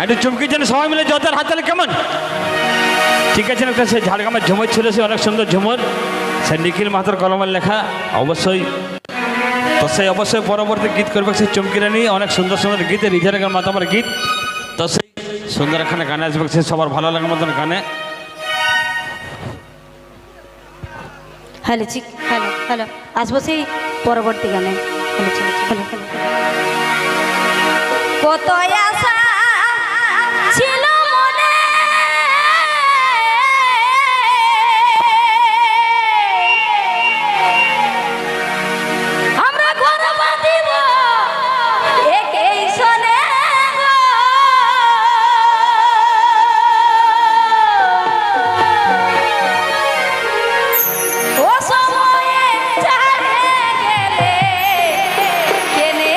একটু চুমকির জন্য সবাই মিলে জোরদার হাততালি কেমন? ঠিক আছে, একটা সে ঝাড়গ্রামের ঝুমুর ছিল, সে অনেক সুন্দর ঝুমুর, সে নিখিল মাহাতোর কলমের লেখা। অবশ্যই তো সেই অবশ্যই পরবর্তী গীত করবে সে চুমকিরা নিয়ে, অনেক সুন্দর সুন্দর গীত, রিঝারের মাধ্যমের গীত। তো সেই সুন্দর এখানে গানে আসবে সে সবার ভালো লাগার মতন গানে। হ্যালো চিক, হ্যালো হ্যালো, আসবো সেই পরবর্তী গানে। হ্যালো চিক, হ্যালো হ্যালো। কত আশা ছিল মনে, আমরা ঘর বাঁধিব একেই সনে গো। ও সময়ে ছাড়ে গেলে কেনে,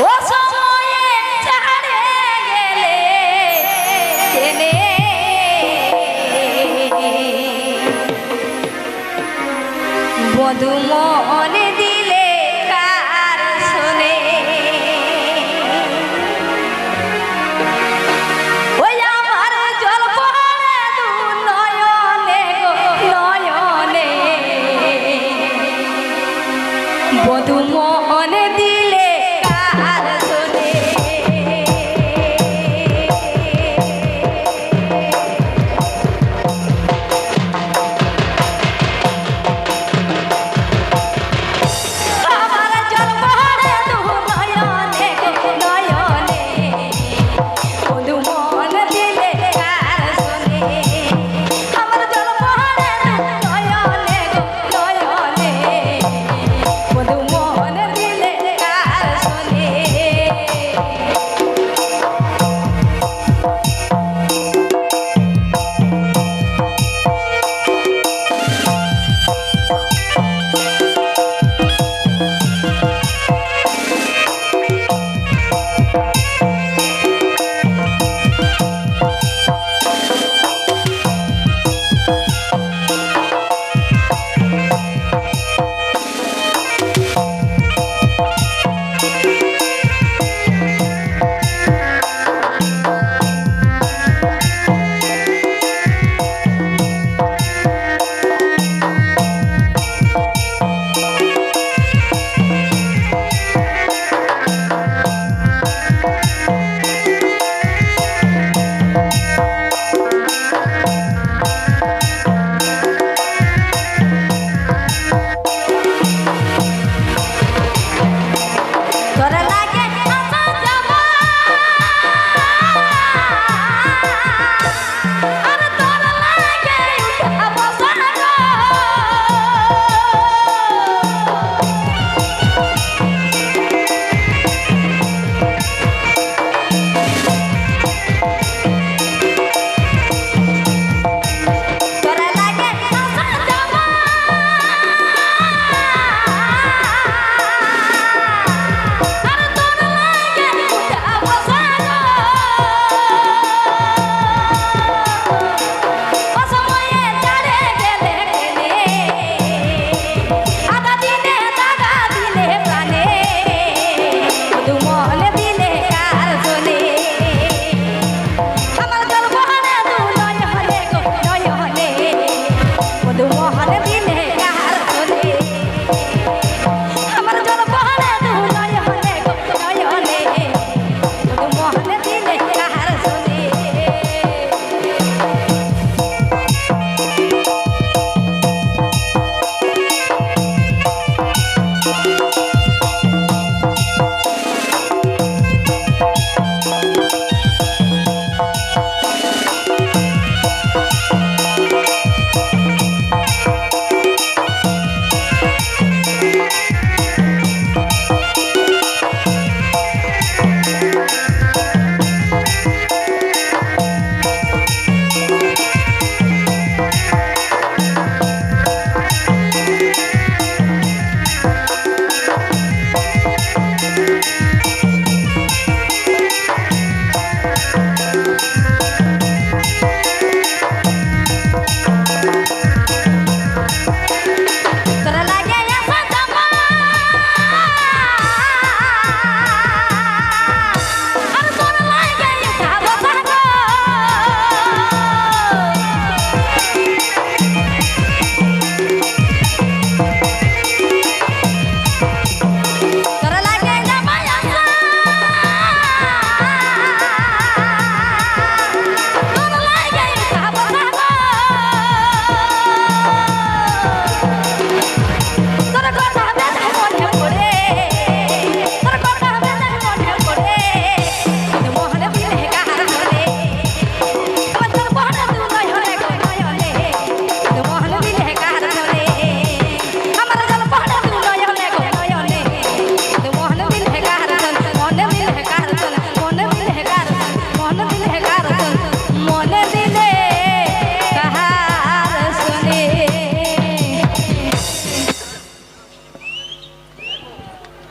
ও সময়ে ছাড়ে গেলে কেনে, বধু মনে দিলে কার শোনে, ওই আমার জল পড়ে দু নয়নে গো নয়নে, বধু মনে দিলে কার শোনে। আমার জল পড়ে দু নয়নে গো নয়নে, বধু মন দিলে কার শোনে। আমার জল পড়ে দু নয়নে গো নয়নে, বধু মন দিলে কার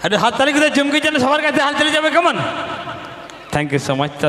আরে হাততালি কোথায় চমকে যেন সবার কাছে হাততালি যাবে কেমন? Thank you so much.